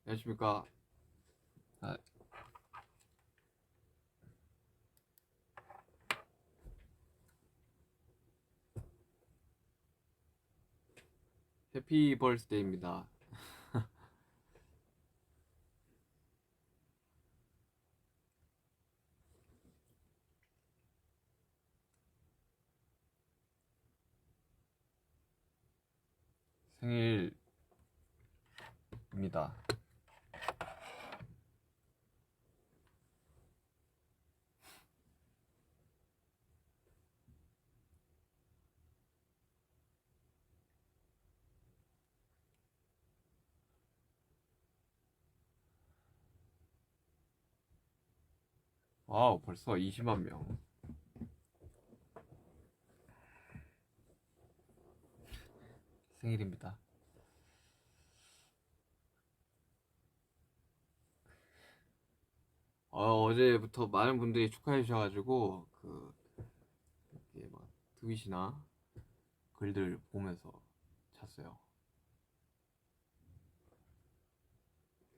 안녕하십니까. 아, 해피 벌스데이입니다. 생일입니다. 와우, 벌써 20만 명. 생일입니다. 어제부터 많은 분들이 축하해 주셔가지고 이렇게 막 트윗이나 글들 보면서 잤어요.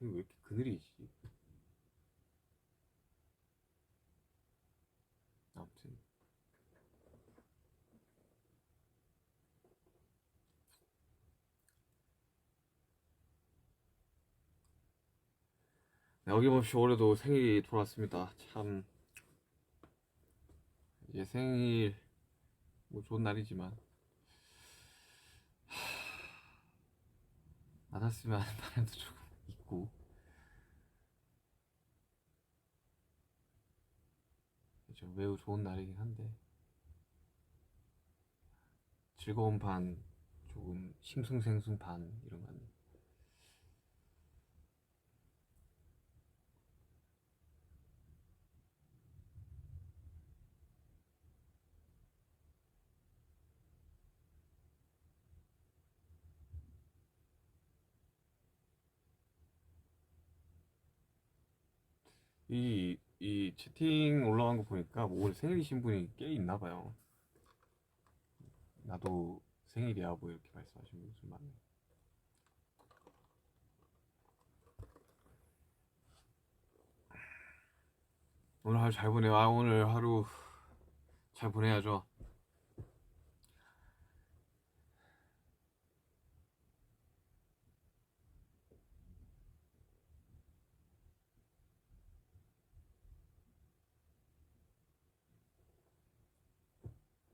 왜 이렇게 그늘이지? 아무튼 네, 어김없이 올해도 생일이 돌아왔습니다. 참 이제 생일 뭐 좋은 날이지만 안 왔으면 하는 바람도 조금 있고. 그렇죠. 매우 좋은 날이긴 한데 즐거운 반 조금 싱숭생숭 반 이런 건. 이 채팅 올라간 거 보니까 뭐 오늘 생일이신 분이 꽤 있나 봐요. 나도 생일이야 뭐 이렇게 말씀하시는 분이 좀 많네. 오늘 하루 잘 보내요. 오늘 하루 잘 보내야죠.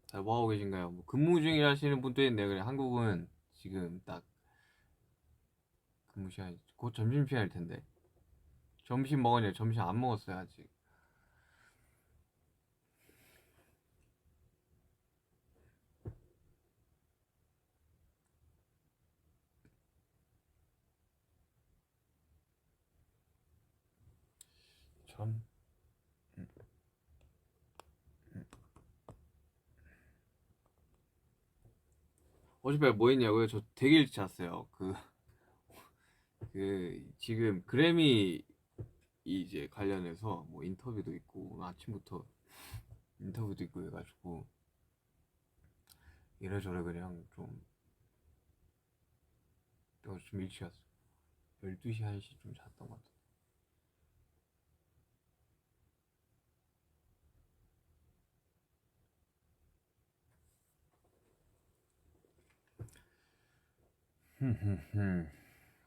잘 뭐하고 계신가요? 뭐 근무 중이라시는 분도 있네요. 그래 한국은 지금 딱 근무 시간 곧 점심 시간일 텐데. 점심 먹었냐? 점심 안 먹었어요 아직. 참. 어젯밤에 뭐 했냐고요? 저 되게 일찍 잤어요. 지금 그래미 이제 관련해서 뭐 인터뷰도 있고 아침부터 인터뷰도 있고 해가지고 이래저래 그냥 좀 일찍 잤어. 12시 1시 좀 잤던 것 같아.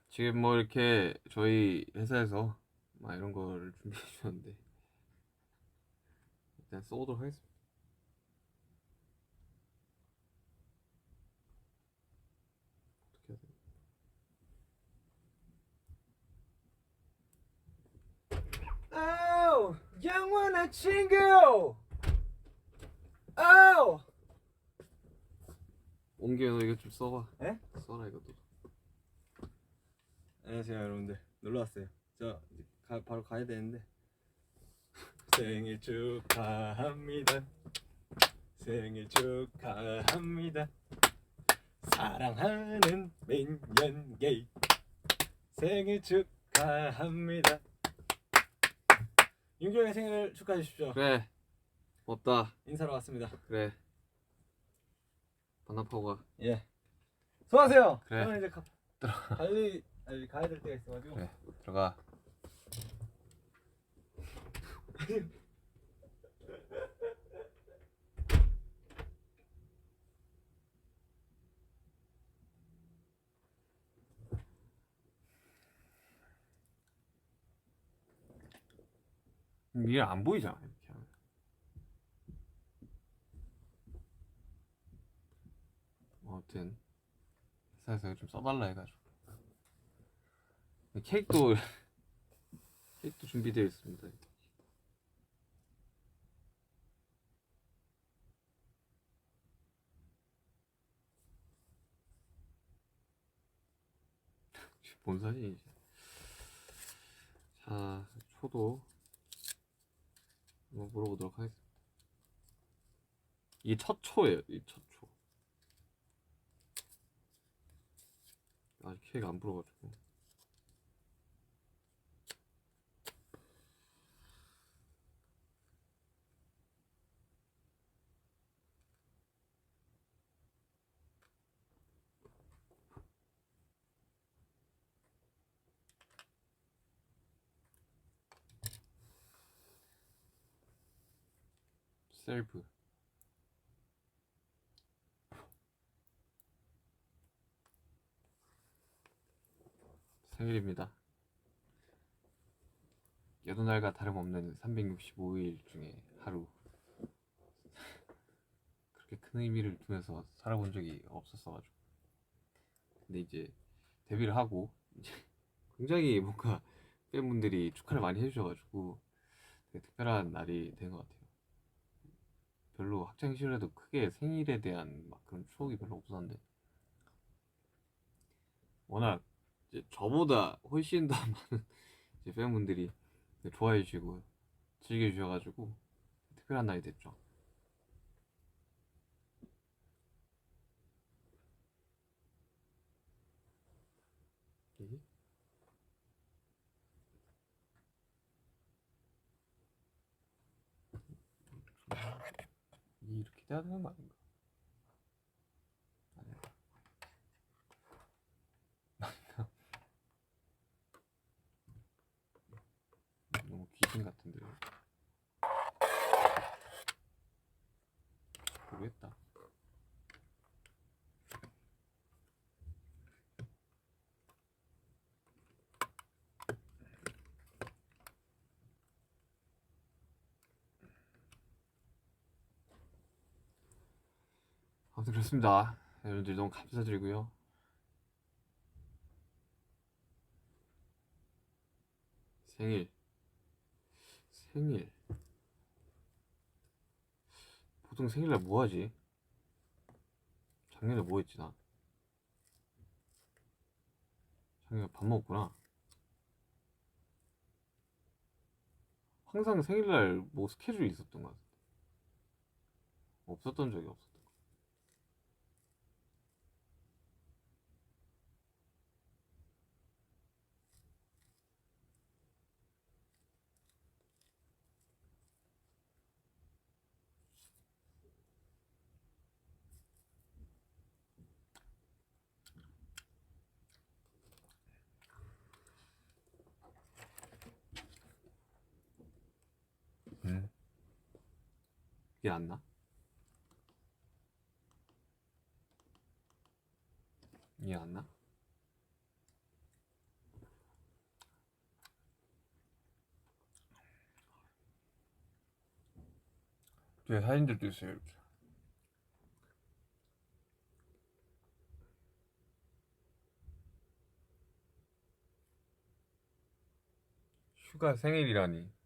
지금 뭐 이렇게 저희 회사에서 막 이런 걸 준비해 주셨는데 일단 써보도록 하겠습니다. 어떻게 해야 돼? 아우 영원한 친구. 아우. 옹기야 너 이거 좀 써봐. 에? 써라 이것도. 안녕하세요 여러분들, 놀러 왔어요. 저 이제 바로 가야 되는데. 생일 축하합니다. 생일 축하합니다. 사랑하는 민현게이 생일 축하합니다. 윤경의 생일을 축하해 주십시오. 그래 없다. 인사로 왔습니다. 그래 반납하고 가. 예. 수고하세요. 그래. 저는 이제 빨리 가야 될 때가 있어가지고. 그래. 들어가. 이게 안 보이잖아 이렇게 하면. 아무튼 회사에서 좀 써달라 해가지고 케이크도 케이크도 준비되어 있습니다. 뭔 사진이지? 자, 초도 한번 물어보도록 하겠습니다. 이게 첫 초예요. 이 첫 초. 아직 케이크 안 불어가지고. 셀프. 생일입니다. 여느 날과 다름없는 365일 중에 하루. 그렇게 큰 의미를 두면서 살아본 적이 없었어가지고. 근데 이제 데뷔를 하고 이제 굉장히 뭔가 팬분들이 축하를 많이 해주셔가지고 되게 특별한 날이 된 것 같아요. 별로 학창 시절에도 크게 생일에 대한 막 그런 추억이 별로 없었는데 워낙 이제 저보다 훨씬 더 많은 이제 팬분들이 좋아해 주시고 즐겨 주셔가지고 특별한 날이 됐죠. 이 이렇게 돼야 되는 거 아닌가? 아니야. 너무 귀신 같은데요. 모르겠다. 아무튼 그렇습니다. 여러분들 너무 감사드리고요. 생일 생일 보통 생일날 뭐 하지? 작년에 뭐 했지 나? 작년에 밥 먹었구나. 항상 생일날 뭐 스케줄이 있었던 것 같아. 없었던 적이 없었던 것 같아. 이게 안 나? 이게 안 나? 뒤에 사진들도 있어요 이렇게. 슈가 생일이라니.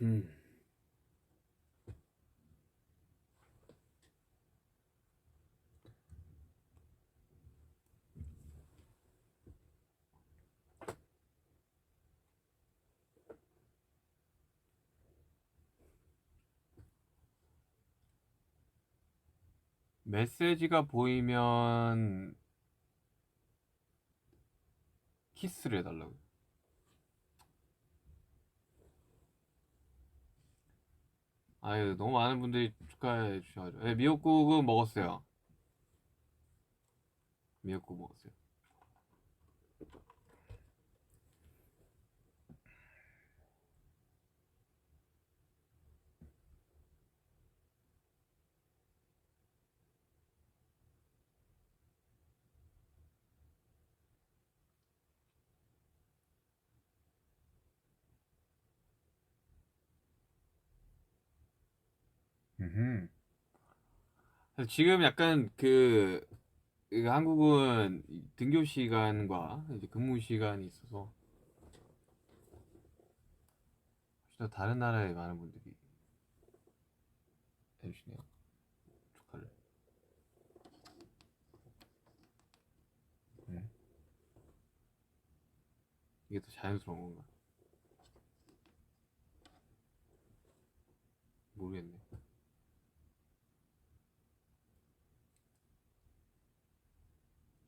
음. 메시지가 보이면 키스를 해달라고요. 아유, 너무 많은 분들이 축하해 주셔가지고. 네, 미역국은 먹었어요. 미역국 먹었어요. 음흠. 그래서 지금 약간 그 한국은 등교 시간과 이제 근무 시간이 있어서 진짜 다른 나라의 많은 분들이 해주시네요. 축하를. 음. 이게 더 자연스러운 건가? 모르겠네.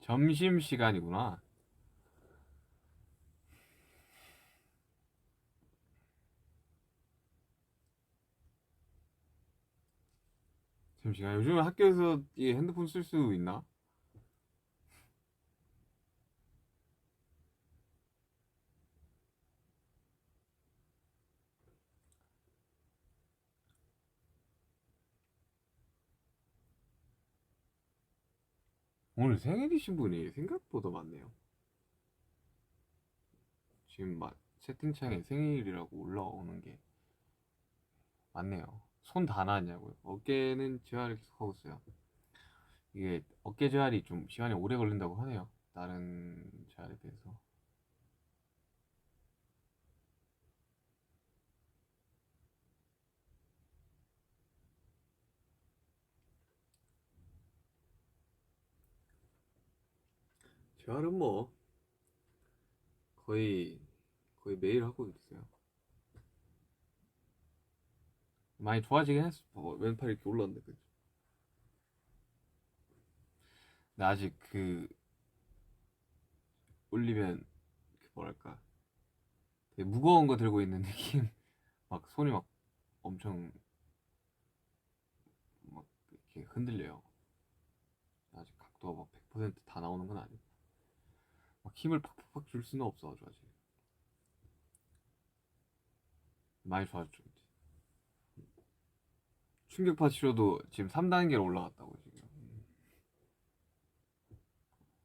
점심 시간이구나. 점심시간. 요즘 학교에서 이 핸드폰 쓸 수 있나? 오늘 생일이신 분이 생각보다 많네요. 지금 막 채팅창에 생일이라고 올라오는 게 많네요. 손 다 나왔냐고요? 어깨는 재활을 계속 하고 있어요. 이게 어깨 재활이 좀 시간이 오래 걸린다고 하네요. 다른 재활에 비해서. 재활은 뭐 거의 매일 하고 있어요. 많이 좋아지긴 했어. 왼팔 이렇게 올랐는데 그죠? 근데 아직 그 올리면 그 뭐랄까 되게 무거운 거 들고 있는 느낌. 막 손이 막 엄청 막 이렇게 흔들려요. 아직 각도가 막 100%다 나오는 건 아니고 막 힘을 팍팍팍 줄 수는 없어가지고 아직 많이 좋아졌죠. 이제. 충격파 치료도 지금 3단계로 올라갔다고 지금.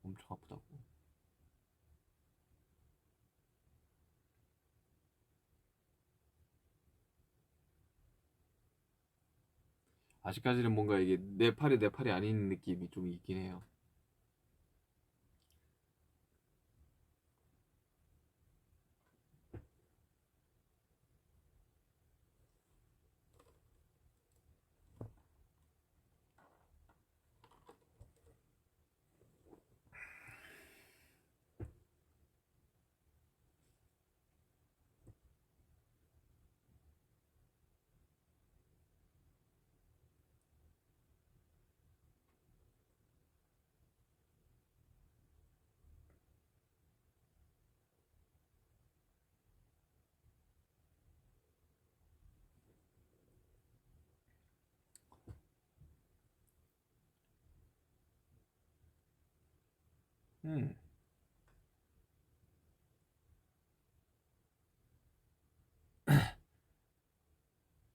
엄청 아프다고. 아직까지는 뭔가 이게 내 팔이 아닌 느낌이 좀 있긴 해요. 음.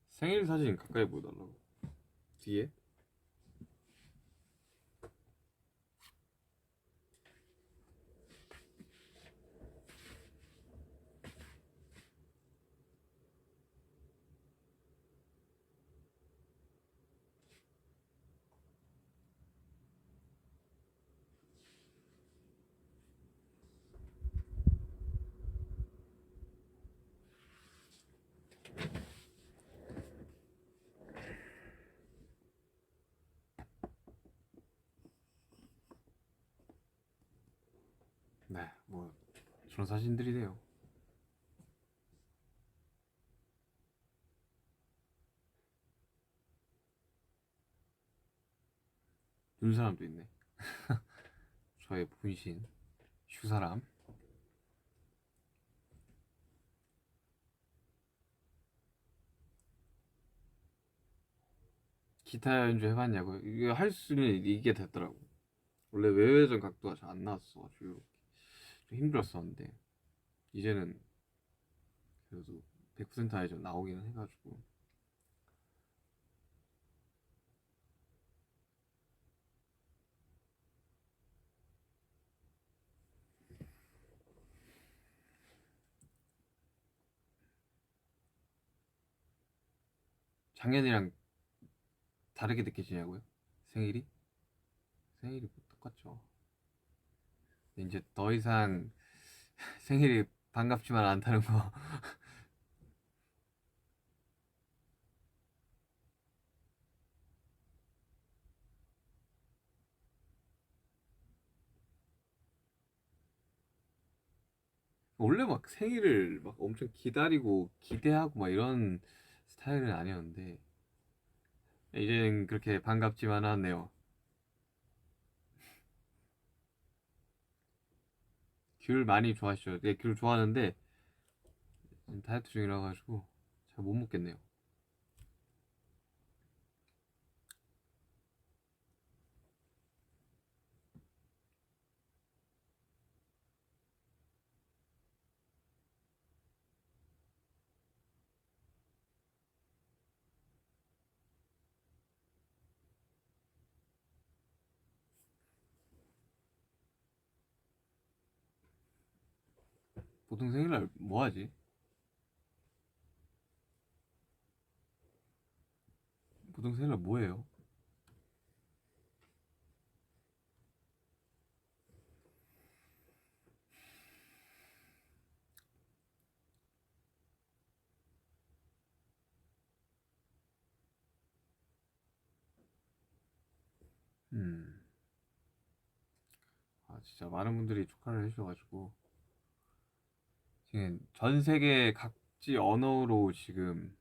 생일 사진 가까이 보여달라고. 뒤에? 네, 뭐 그런 사진들이네요. 눈사람도 있네. 저의 분신 슈사람. 기타 연주 해봤냐고요? 이게 할 수는 이게 됐더라고. 원래 외회전 각도가 잘 안 나왔어가지고 좀 힘들었었는데 이제는 그래도 100% 아예 좀 나오기는 해가지고. 작년이랑 다르게 느껴지냐고요? 생일이? 생일이 뭐 똑같죠. 근데 이제 더 이상 생일이 반갑지만 않다는 거. 원래 막 생일을 막 엄청 기다리고 기대하고 막 이런 스타일은 아니었는데 이제는 그렇게 반갑지만 않네요. 귤 많이 좋아하시죠? 네, 귤 좋아하는데 지금 다이어트 중이라 가지고 잘 못 먹겠네요. 보통 생일날 뭐 하지? 보통 생일날 뭐 해요? 음, 진짜 많은 분들이 축하를 해주셔가지고 지금 전 세계 각지 언어로 지금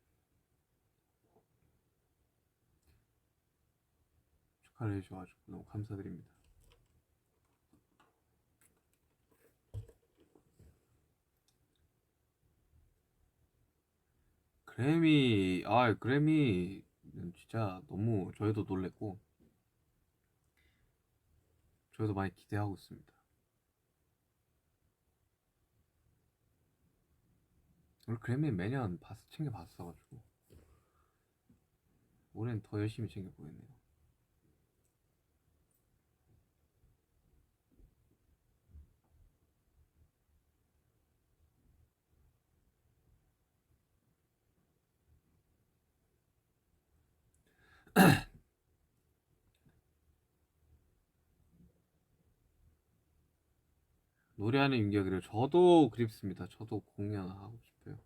축하를 해주셔가지고 너무 감사드립니다. 그래미는 진짜 너무 저희도 놀랬고 저희도 많이 기대하고 있습니다. 우리 그래미 매년 챙겨봤어가지고 올해는 더 열심히 챙겨보겠네요. 노래하는 윤기가 저도 그립습니다. 저도 공연하고 싶어요.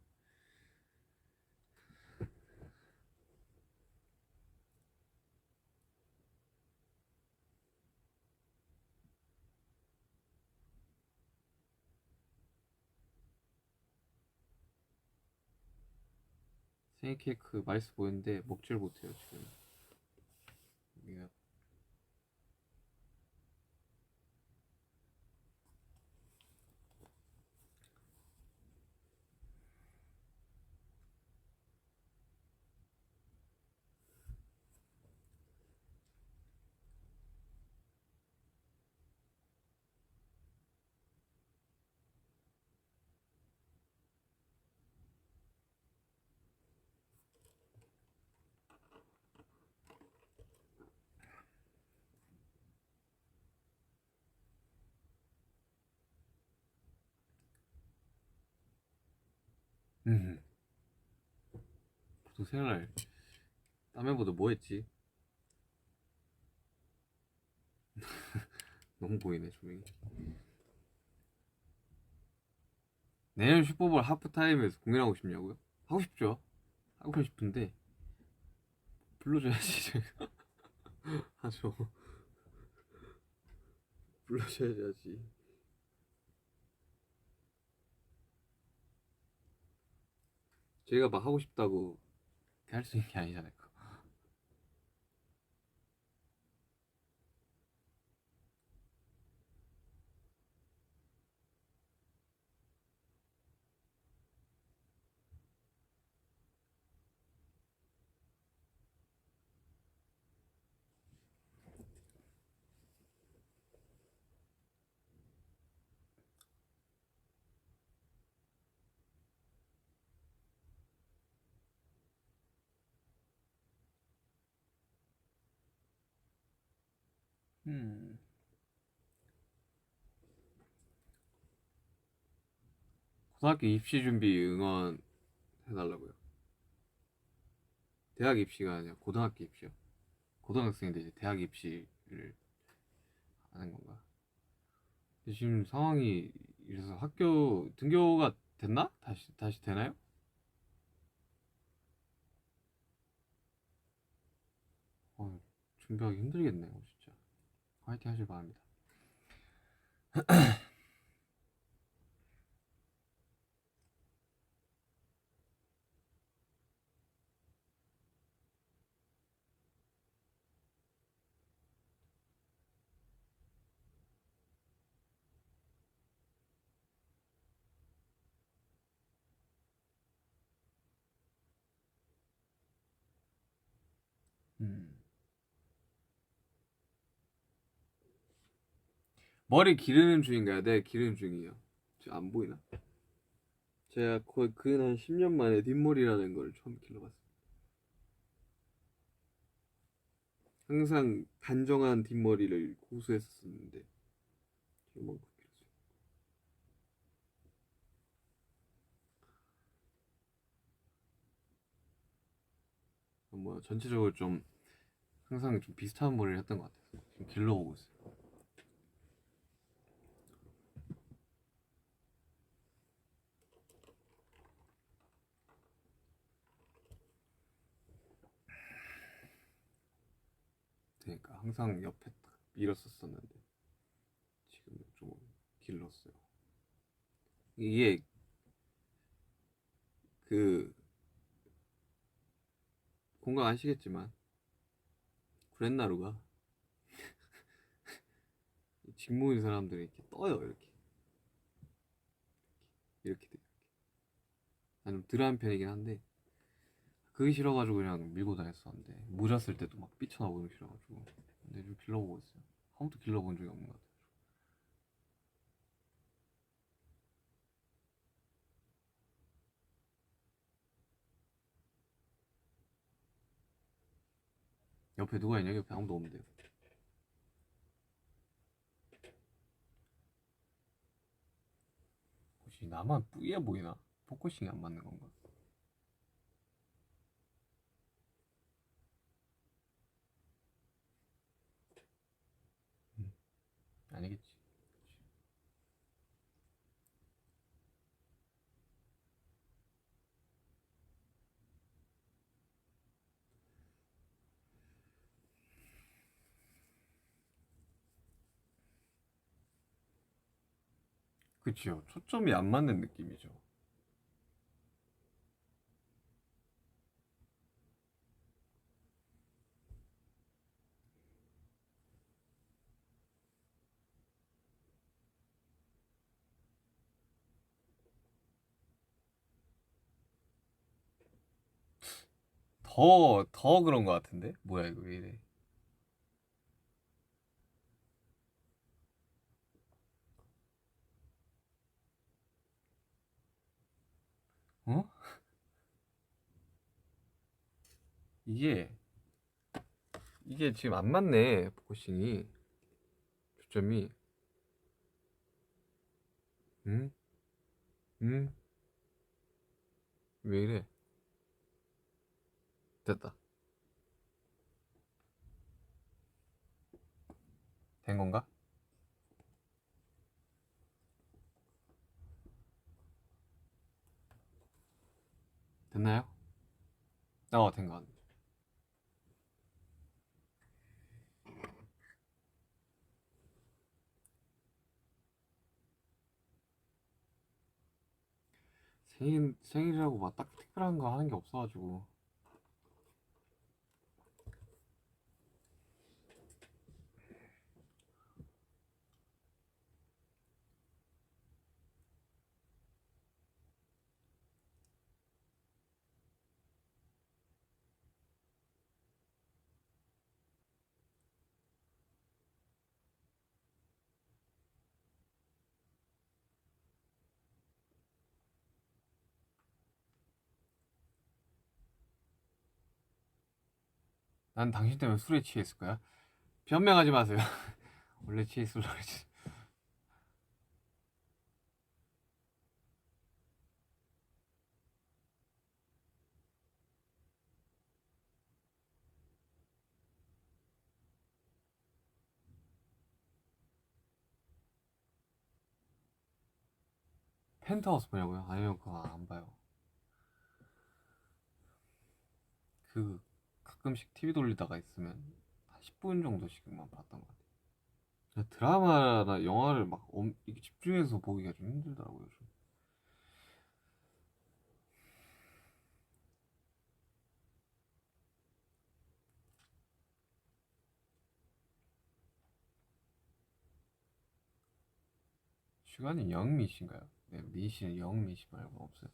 생일 케이크 맛있어 보이는데 먹지를 못해요 지금. 이게 음. 보통 생일날 땀해보다 뭐 했지? 너무 보이네 조명이. 내년 슈퍼볼 하프타임에서 공연하고 싶냐고요? 하고 싶죠. 하고 싶은데 불러줘야지 제가. 하죠. 불러줘야지. 제가 막 하고 싶다고 할 수 있는 게 아니잖아요. 고등학교 입시 준비 응원 해달라고요. 대학 입시가 아니라 고등학교 입시요. 고등학생인데 이제 대학 입시를 하는 건가? 근데 지금 상황이 이래서 학교 등교가 됐나? 다시 되나요? 준비하기 힘들겠네요, 진짜. 화이팅 하길 바랍니다. 머리 기르는 중인가요? 네, 기르는 중이에요. 지금 안 보이나? 제가 거의 근 한 10년 만에 뒷머리라는 걸 처음 길러봤어요. 항상 단정한 뒷머리를 고수했었는데 이만큼 길었어요. 뭐 전체적으로 좀 항상 좀 비슷한 머리를 했던 것 같아서 지금 길러보고 있어요. 그러니까 항상 옆에 딱 밀었었었는데 지금 좀 길렀어요. 이게 그 공감하시겠지만 구렛나루가 직무인 사람들이 이렇게 떠요. 이렇게 돼. 난 좀 덜한 편이긴 한데 그게 싫어가지고 그냥 밀고 다녔었는데 모자 쓸 때도 막 삐쳐나오는 게 싫어가지고. 근데 좀 길러보고 있어요. 한 번도 길러본 적이 없는 것 같아요. 옆에 누가 있냐? 옆에 아무도 없는데요. 혹시 나만 뿌예 보이나? 포커싱이 안 맞는 건가? 아니겠지. 그치요. 초점이 안 맞는 느낌이죠. 더 그런 것 같은데? 뭐야, 이거 왜 이래? 어? 이게, 이게 지금 안 맞네, 포커싱이. 초점이. 응? 응? 왜 이래? 됐다. 된 건가? 됐나요? 된 거 같네. 생일이라고 막 딱 특별한 거 하는 게 없어가지고. 난 당신 때문에 술에 취했을 거야. 변명하지 마세요. 원래 체이스 로레츠. 펜트하우스 보냐고요? 아니면 그거 안 봐요. 그 가끔씩 TV 돌리다가 있으면 한 10분 정도씩만 봤던 것 같아요. 그냥 드라마나 영화를 막 이렇게 집중해서 보기가 좀 힘들더라고요. 좀. 시간이 영미신가요? 네, 미씨는 영미씨 말고 없어요.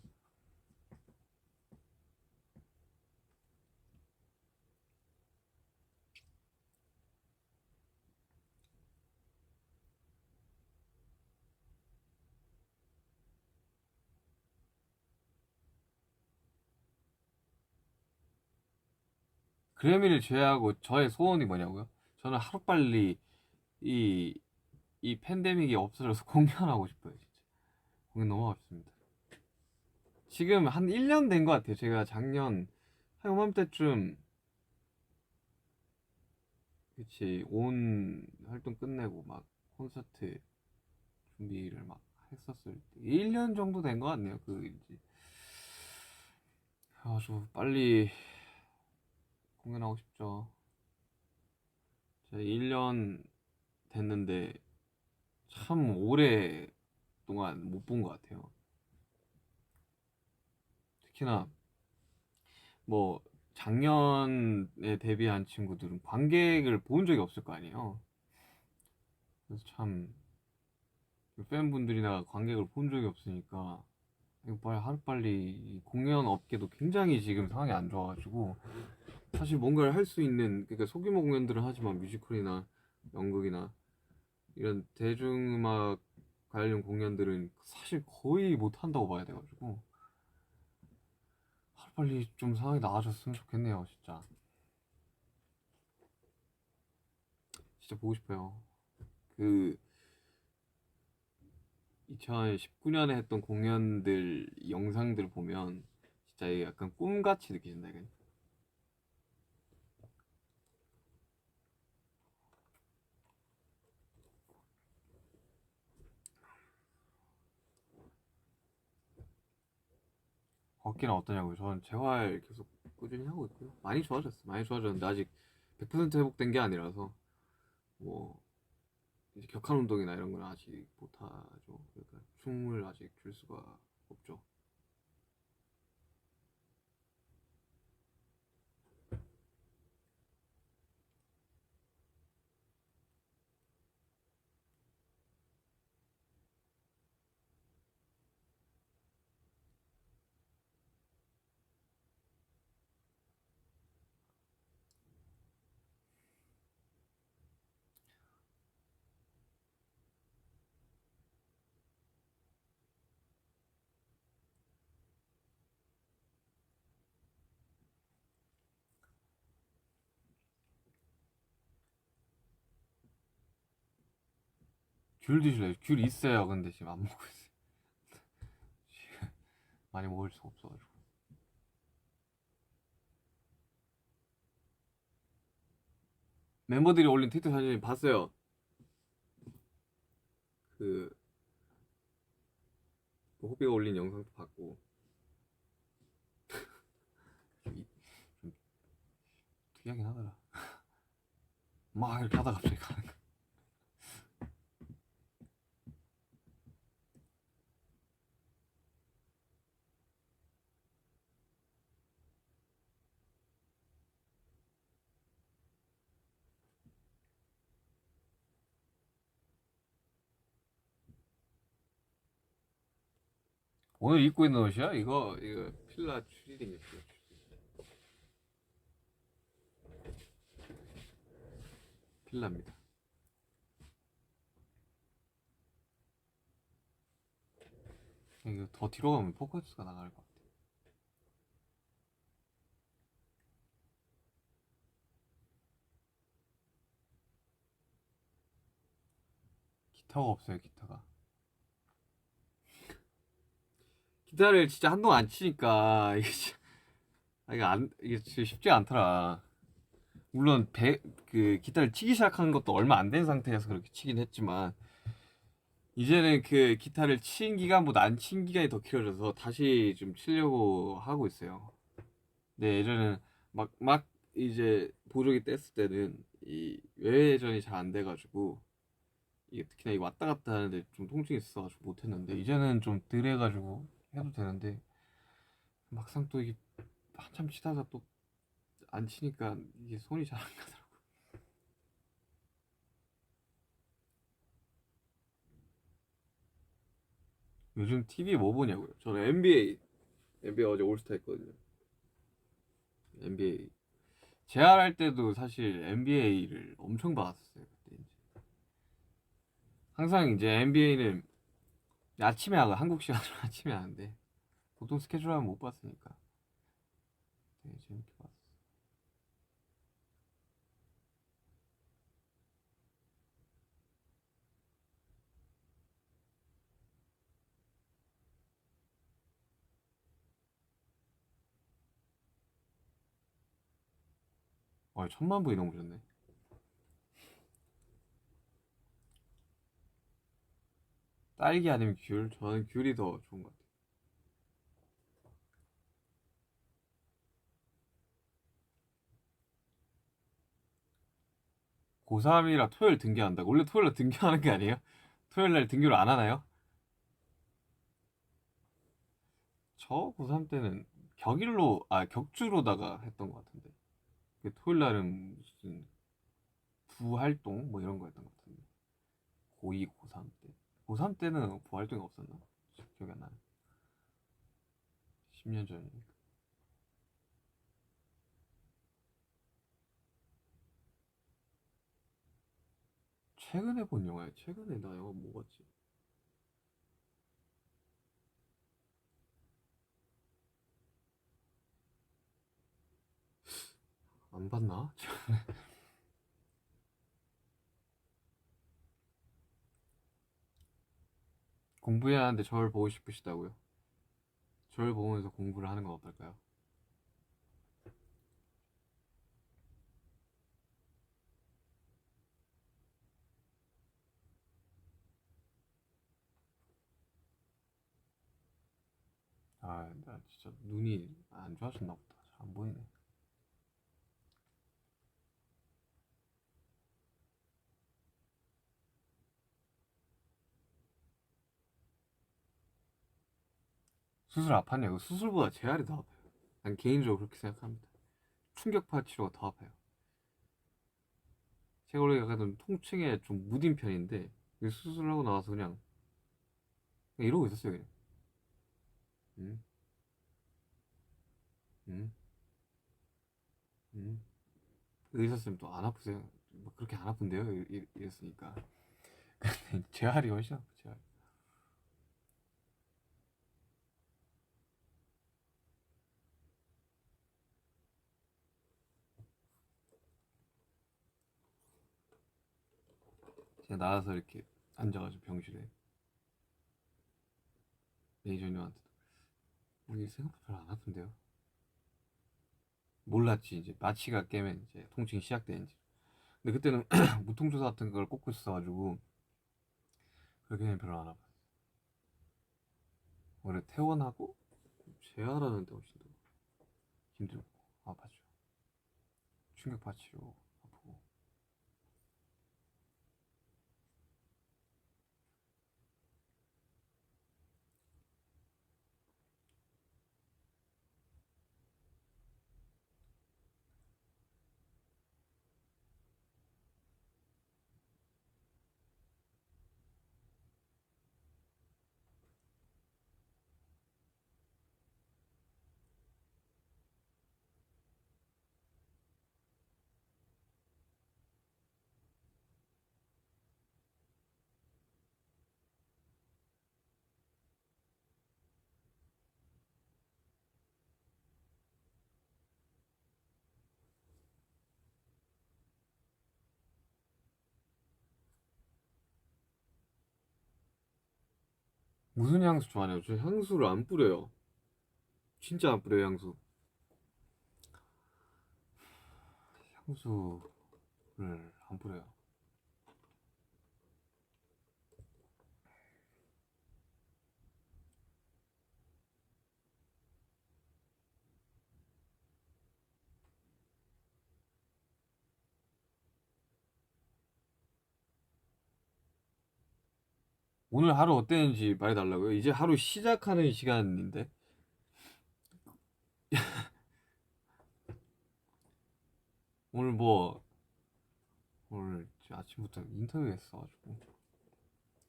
그래미를 제외하고 저의 소원이 뭐냐고요? 저는 하루빨리 이, 이 팬데믹이 없어져서 공연하고 싶어요, 진짜. 공연 너무 하고 싶습니다. 지금 한 1년 된 것 같아요. 제가 작년 한 요맘때쯤 그치 온 활동 끝내고 막 콘서트 준비를 막 했었을 때 1년 정도 된 것 같네요. 그 이제 아주 빨리 공연하고 싶죠. 제가 1년 됐는데 참 오래 동안 못 본 것 같아요. 특히나 뭐 작년에 데뷔한 친구들은 관객을 본 적이 없을 거 아니에요. 그래서 참 팬분들이나 관객을 본 적이 없으니까 이거 빨리 하루빨리 이 공연 업계도 굉장히 지금 상황이 안 좋아가지고 사실 뭔가를 할 수 있는 그러니까 소규모 공연들은 하지만 뮤지컬이나 연극이나 이런 대중음악 관련 공연들은 사실 거의 못 한다고 봐야 돼가지고 하루빨리 좀 상황이 나아졌으면 좋겠네요. 진짜 보고 싶어요. 그 2019년에 했던 공연들 영상들 보면 진짜 이게 약간 꿈같이 느껴진다 이거. 걷기는 어떠냐고요? 저는 재활 계속 꾸준히 하고 있고요. 많이 좋아졌어요. 많이 좋아졌는데 아직 100% 회복된 게 아니라서 뭐 이제 격한 운동이나 이런 건 아직 못하죠. 그러니까 춤을 아직 출 수가 없죠. 귤 드실래요? 귤 있어요. 근데 지금 안 먹고 있어요. 지금 많이 먹을 수가 없어가지고. 멤버들이 올린 트위터 사진 봤어요. 그 호비가 올린 영상도 봤고 좀 특이하긴 하더라. 막 이렇게 하다가 갑자기 가는 거. 오늘 입고 있는 옷이야? 이거 필라 추리닝이야. 필라입니다. 이거 더 뒤로 가면 포커스가 나갈 것 같아. 기타가 없어요. 기타를 진짜 한동안 안 치니까 이게 진짜 이게 진짜 쉽지가 않더라. 물론 그 기타를 치기 시작한 것도 얼마 안 된 상태에서 그렇게 치긴 했지만 이제는 그 기타를 친 기간보다 안 친 기간이 더 길어져서 다시 좀 치려고 하고 있어요. 근데 예전에는 막 이제 보조기 뗐을 때는 이 외회전이 잘 안 돼가지고 이게 특히나 이 왔다 갔다 하는데 좀 통증이 있어가지고 못했는데 이제는 좀 덜 해가지고 해도 되는데 막상 또 이게 한참 치다가 또 안 치니까 이게 손이 잘 안 가더라고. 요즘 TV 뭐 보냐고요? 저는 NBA 어제 올스타 했거든요. NBA 재활할 때도 사실 NBA를 엄청 봤었어요. 그때 이제 항상 이제 NBA는 아침에 하고 한국 시간으로 아침에 하는데 보통 스케줄 하면 못 봤으니까 되게 재밌게 봤어. 와, 1000만 분이 넘으셨네. 딸기 아니면 귤? 저는 귤이 더 좋은 것 같아요. 고3이라 토요일 등교한다고? 원래 토요일 날 등교하는 게 아니에요? 토요일 날 등교를 안 하나요? 저 고3 때는 격주로다가 했던 것 같은데. 그 토요일 날은 무슨 부활동 뭐 이런 거 했던 것 같은데. 고2, 고3 때. 고3 때는 부활동이 없었나? 기억이 안 나네. 10년 전이니까. 최근에 본 영화야. 최근에 나 영화 뭐 봤지? 안 봤나? 공부해야 하는데 저를 보고 싶으시다고요? 저를 보면서 공부를 하는 건 어떨까요? 아, 나 진짜 눈이 안 좋아졌나 보다. 잘 안 보이네. 수술 아팠냐고? 수술보다 재활이 더 아파요. 난 개인적으로 그렇게 생각합니다. 충격파 치료가 더 아파요. 제가 원래 약간 좀 통증에 좀 무딘 편인데 수술하고 나와서 그냥 이러고 있었어요. 그냥. 음, 음, 음. 의사 쌤 또 안 아프세요? 뭐 그렇게 안 아픈데요? 이랬으니까. 재활이 훨씬 아파. 재활. 제가 나와서 이렇게 앉아가지고 병실에 매니저님한테 이게 생각보다 별로 안 아픈데요? 몰랐지 이제 마취가 깨면 이제 통증이 시작되는지. 근데 그때는 무통조사 같은 걸 꽂고 있어가지고 그렇게는 별로 안 아파. 원래 퇴원하고 재활하는데 훨씬 더 힘들고 아파죠. 충격파 치료 아프고. 무슨 향수 좋아하냐고. 저 향수를 안 뿌려요. 진짜 안 뿌려요, 향수. 향수를 안 뿌려요. 오늘 하루 어땠는지 말해달라고요? 이제 하루 시작하는 시간인데. 오늘 뭐, 오늘 아침부터 인터뷰 했어가지고.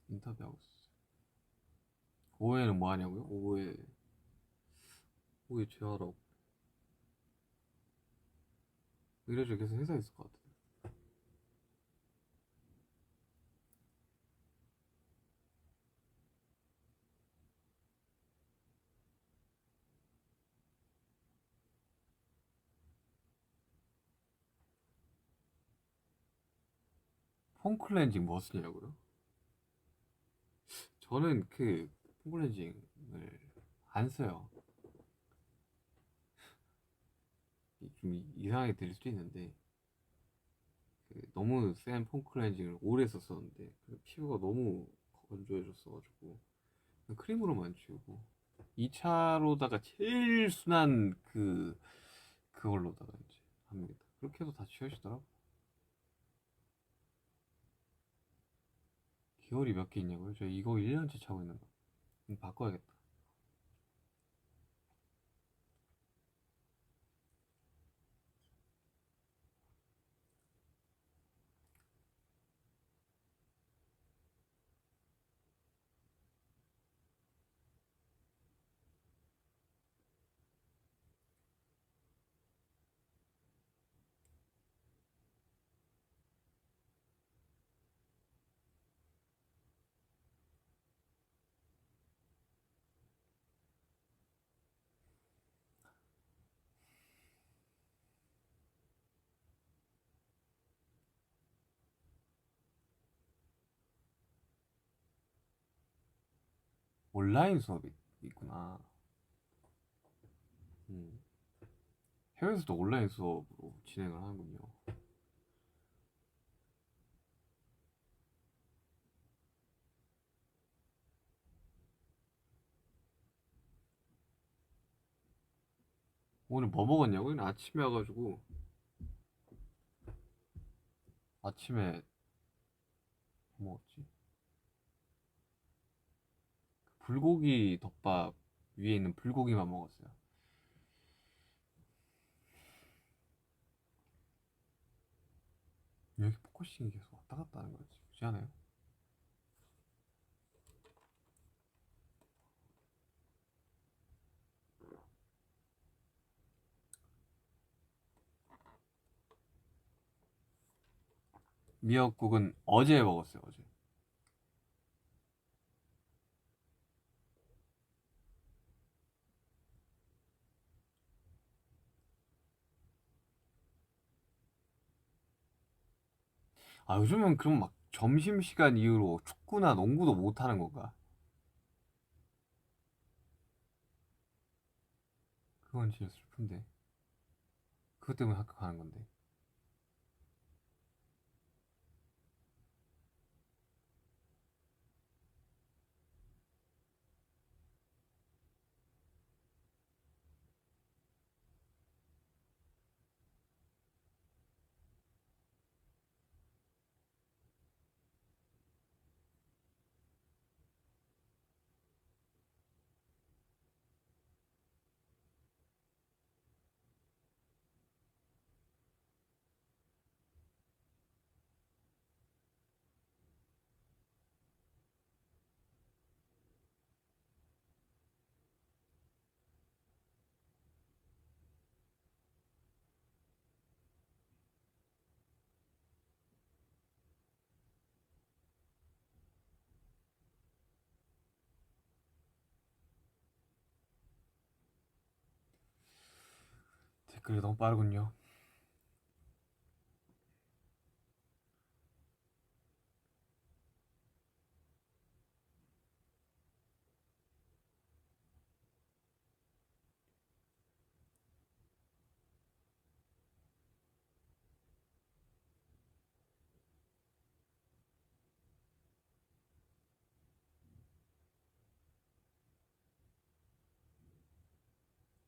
인터뷰하고 있었어요. 오후에는 뭐 하냐고요? 오후에 제어하라고. 이래저래 계속 회사에 있을 것 같아요. 폼 클렌징 뭐 쓰냐고요? 저는 폼 클렌징을 안 써요. 좀 이상하게 들릴 수도 있는데, 너무 센 폼 클렌징을 오래 썼었는데, 피부가 너무 건조해졌어가지고, 그냥 크림으로만 지우고, 2차로다가 제일 순한 그걸로다가 이제 합니다. 그렇게 해서 다 지워지더라고. 기어리 몇 개 있냐고요? 저 이거 1년째 차고 있는 거. 이거 바꿔야겠다. 온라인 수업이 있구나. 음. 해외에서도 온라인 수업으로 진행을 하는군요. 오늘 뭐 먹었냐고요? 아침에 와가지고 아침에 뭐 먹었지? 불고기 덮밥 위에 있는 불고기만 먹었어요. 왜 이렇게 포커싱이 계속 왔다 갔다 하는 거지? 그렇지 않아요? 미역국은 어제 먹었어요. 어제. 아 요즘은 그럼 막 점심시간 이후로 축구나 농구도 못 하는 건가? 그건 진짜 슬픈데. 그것 때문에 학교 가는 건데. 댓글이 너무 빠르군요.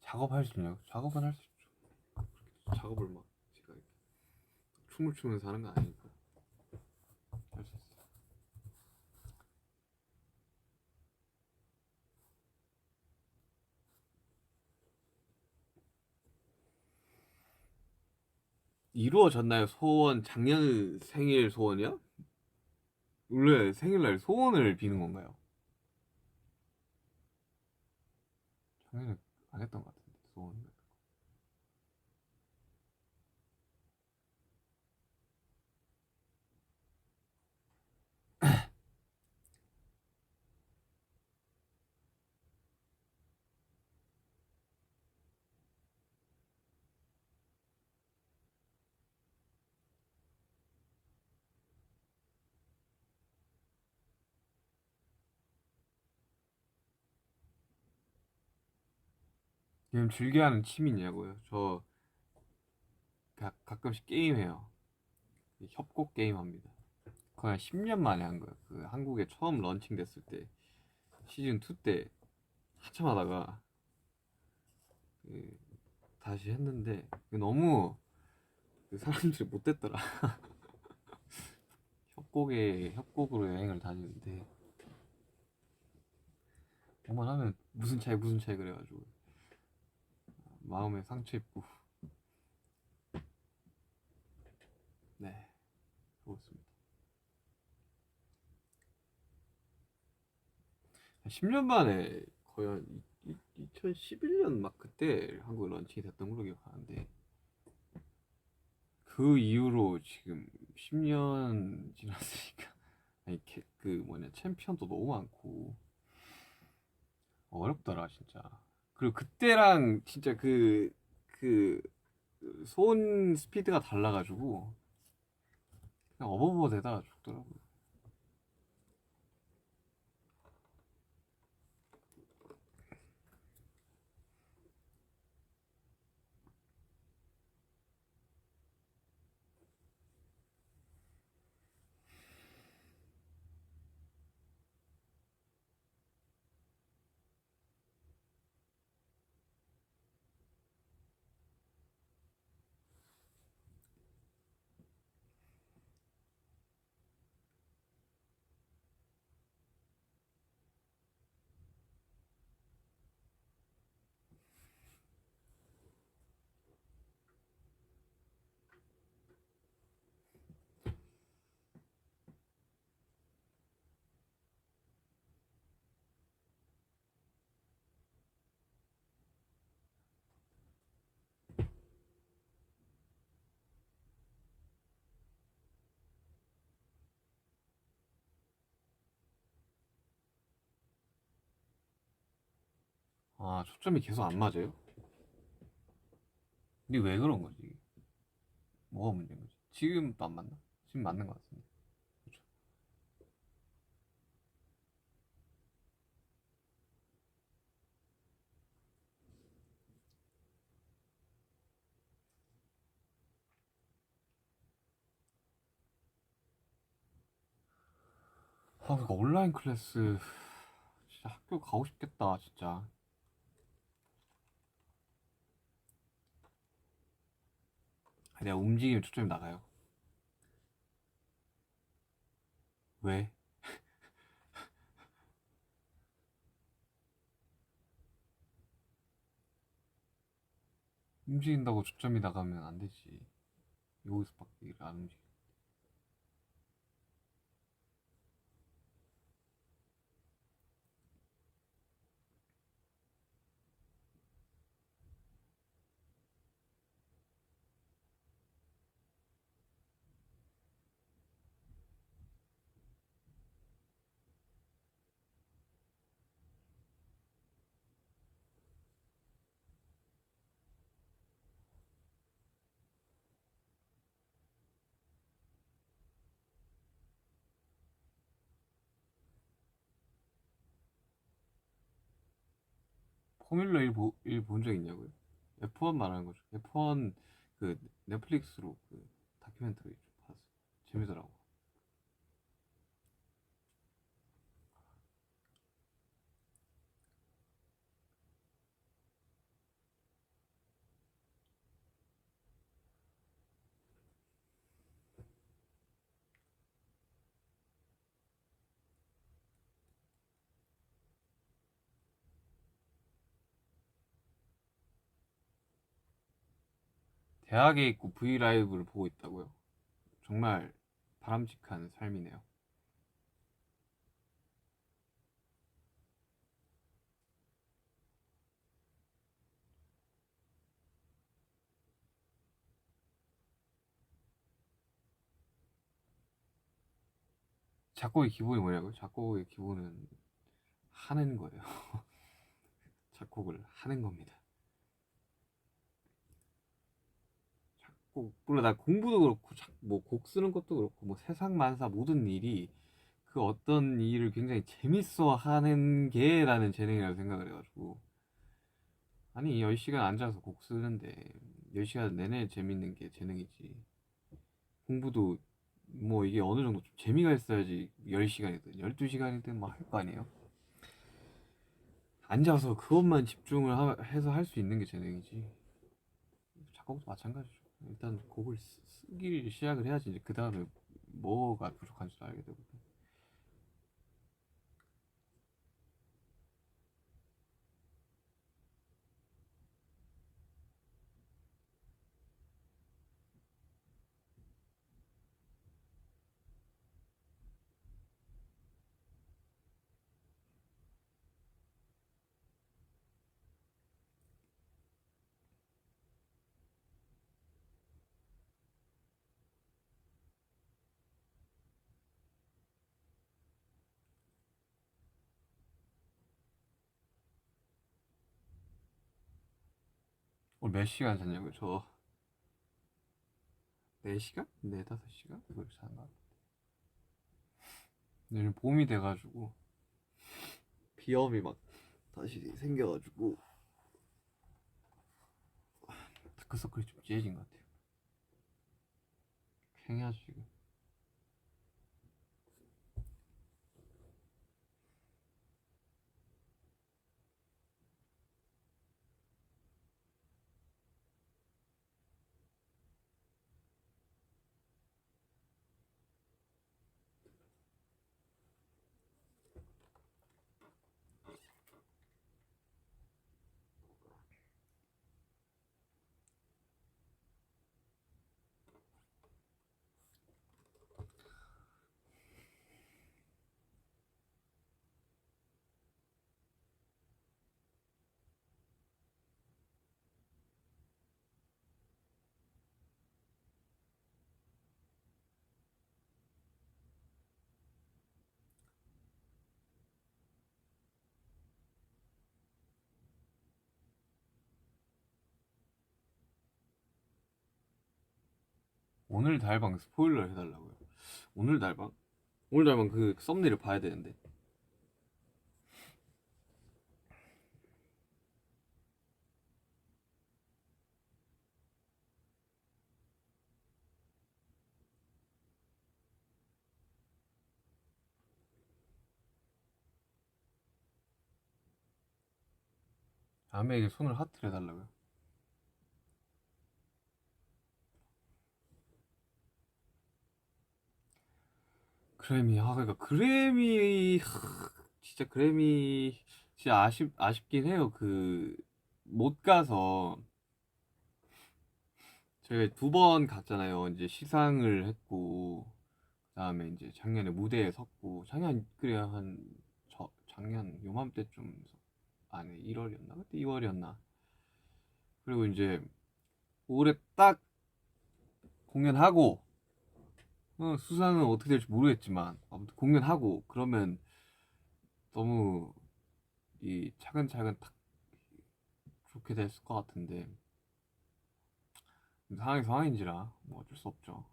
작업할 수 있냐고? 작업은 할 수 있죠. 작업을 막 제가 이렇게 춤을 추면서 하는 건 아니니까 할 수 있어요. 이루어졌나요? 소원 작년 생일 소원이요? 원래 생일날 소원을 비는 건가요? 작년에 안 했던 것 같은데 소원. 지금 즐겨하는 취미냐고요? 저 가끔씩 게임해요. 협곡 게임 합니다. 거의 한 10년 만에 한 거예요. 그 한국에 처음 런칭됐을 때 시즌 2 때 한참 하다가 그 다시 했는데 너무 그 사람들이 못됐더라. 협곡으로 여행을 다니는데 한번 하면 무슨 차이 그래가지고 마음에 상처 입고 네 그렇습니다. 10년 만에 거의 한 2011년 막 그때 한국에 런칭이 됐던 걸로 기억하는데 그 이후로 지금 10년 지났으니까 아니 그 뭐냐 챔피언도 너무 많고 어렵더라 진짜. 그리고 그때랑 진짜 그 손 스피드가 달라가지고 그냥 어버버되다가 죽더라고요. 아 초점이 계속 안 맞아요? 근데 왜 그런 거지? 뭐가 문제인 거지? 지금도 안 맞나? 지금 맞는 것 같은데. 그렇죠. 아, 그러니까 온라인 클래스 진짜 학교 가고 싶겠다, 진짜. 내가 움직이면 초점이 나가요. 왜? 움직인다고 초점이 나가면 안 되지. 여기서밖에 안 움직여. 포뮬러 1 본 적 있냐고요? F1 말하는 거죠. F1 그 넷플릭스로 그 다큐멘터리 좀 봤어. 재미더라고. 대학에 있고 브이라이브를 보고 있다고요? 정말 바람직한 삶이네요. 작곡의 기본이 뭐냐고요? 작곡의 기본은 하는 거예요. 작곡을 하는 겁니다. 작곡 물론 나 공부도 그렇고 뭐 곡 쓰는 것도 그렇고 뭐 세상 만사 모든 일이 그 어떤 일을 굉장히 재밌어 하는 게 나는 재능이라고 생각을 해가지고 아니 10시간 앉아서 곡 쓰는데 10시간 내내 재밌는 게 재능이지. 공부도 뭐 이게 어느 정도 좀 재미가 있어야지 10시간이든 12시간이든 뭐 할 거 아니에요. 앉아서 그것만 집중을 해서 할 수 있는 게 재능이지. 작곡도 마찬가지죠. 일단 곡을 쓰기 시작을 해야지 이제 그 다음에 뭐가 부족한지도 알게 되거든. 오늘 몇 시간 잤냐고요? 저 4시간? 4, 5시간? 그걸 잤나? 요즘 봄이 돼가지고 비염이 막 다시 생겨가지고 다크서클이 좀 진해진 것 같아요. 팽해야지 지금. 오늘 달방 스포일러 해달라고요. 오늘 달방? 오늘 달방 그 썸네일을 봐야 되는데. 아메에게 손을 하트를 해달라고요. 그래미 그러니까 그래미 진짜 그래미 진짜 아쉽긴 해요. 그 못 가서 저희가 2번 갔잖아요. 이제 시상을 했고 그다음에 이제 작년에 무대에 섰고 작년 그래야 한 작년 요맘때쯤 아니 1월이었나? 그때 2월이었나? 그리고 이제 올해 딱 공연하고 수상은 어떻게 될지 모르겠지만 아무튼 공연하고 그러면 너무 이 차근차근 딱 좋게 됐을 것 같은데 상황이 상황인지라 뭐 어쩔 수 없죠.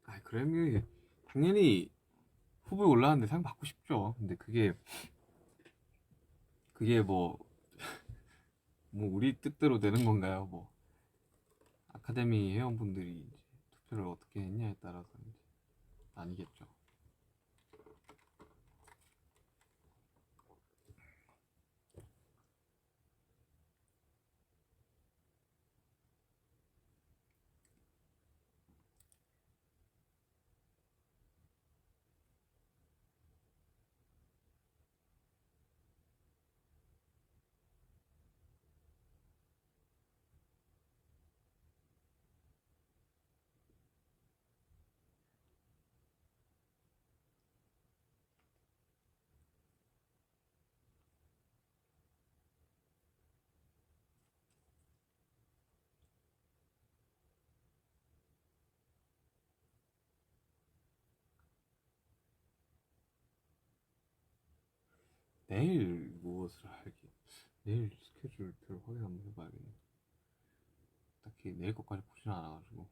아 그래미 당연히 후보에 올라왔는데 상 받고 싶죠. 근데 그게 뭐 우리 뜻대로 되는 건가요? 뭐 아카데미 회원분들이 이제 투표를 어떻게 했냐에 따라서 이제 아니겠죠. 내일 무엇을 할지 내일 스케줄표를 확인 한번 해봐야겠네. 딱히 내일 것까지 보지는 않아가지고.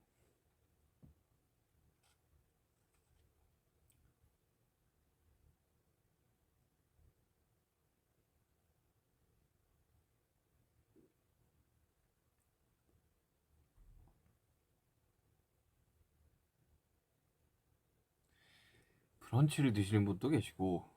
브런치를 드시는 분도 계시고.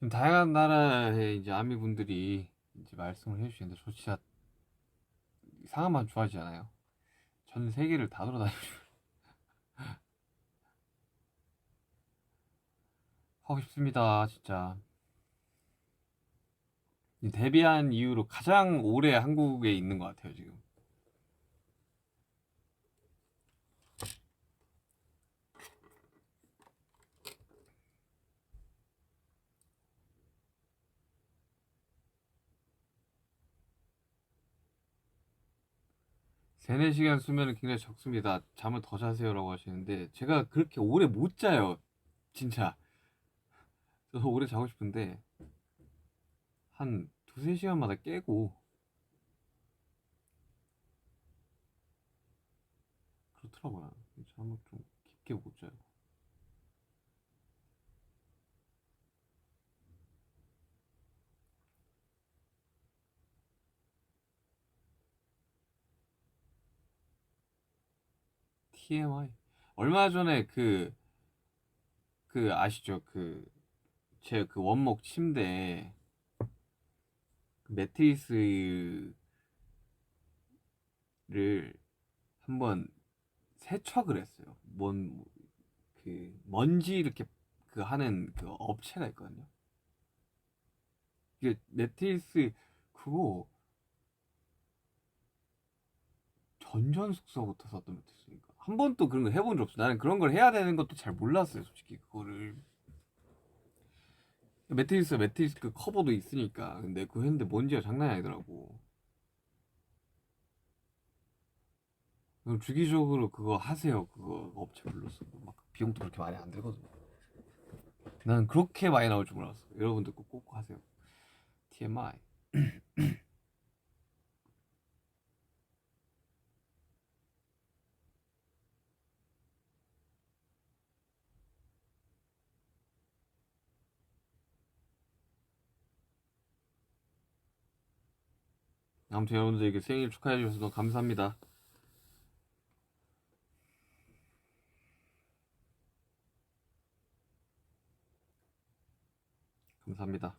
다양한 나라의 이제 아미 분들이 이제 말씀을 해주시는데 저 진짜 이상한만 좋아하지 않아요. 전 세계를 다 돌아다니고 하고 싶습니다, 진짜. 데뷔한 이후로 가장 오래 한국에 있는 것 같아요, 지금. 세네 시간 수면은 굉장히 적습니다. 잠을 더 자세요라고 하시는데 제가 그렇게 오래 못 자요, 진짜. 저도 오래 자고 싶은데 한 두세 시간마다 깨고 그렇더라고요. 잠을 좀 깊게 못 자요. TMI. 얼마 전에 그 아시죠? 제 그 원목 침대 그 매트리스를 한번 세척을 했어요. 그 먼지 이렇게 그 하는 그 업체가 있거든요. 이게 매트리스 그거 전전 숙소부터 샀던 매트리스니까 한 번도 그런 거 해본 적 없어. 나는 그런 걸 해야 되는 것도 잘 몰랐어요, 솔직히 그거를. 매트리스 그 커버도 있으니까. 근데 그거 했는데 먼지가 장난이 아니더라고. 그럼 주기적으로 그거 하세요. 그거 업체 불러서 막 비용도 그렇게 많이 안 들거든요. 나는 그렇게 많이 나올 줄 몰랐어. 여러분들 꼭 하세요. TMI. 아무튼 여러분들에게 생일 축하해 주셔서 너무 감사합니다. 감사합니다.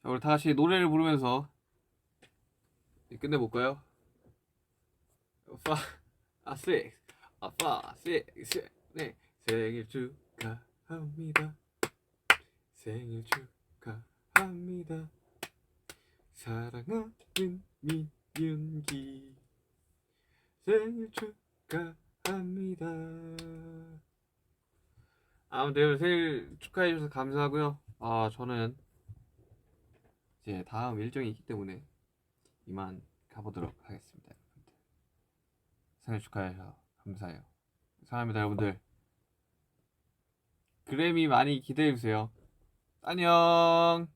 자, 우리 다 같이 노래를 부르면서 끝내볼까요? 파, 식, 네. 생일 축하합니다. 생일 축하합니다. 사랑하는 민윤기 생일 축하합니다. 아무튼 생일 축하해 주셔서 감사하고요. 저는 이제 다음 일정이 있기 때문에 이만 가보도록 하겠습니다. 여러분들. 생일 축하해 주셔서 감사해요. 사랑합니다, 여러분들. 그래미 많이 기대해 주세요. 안녕.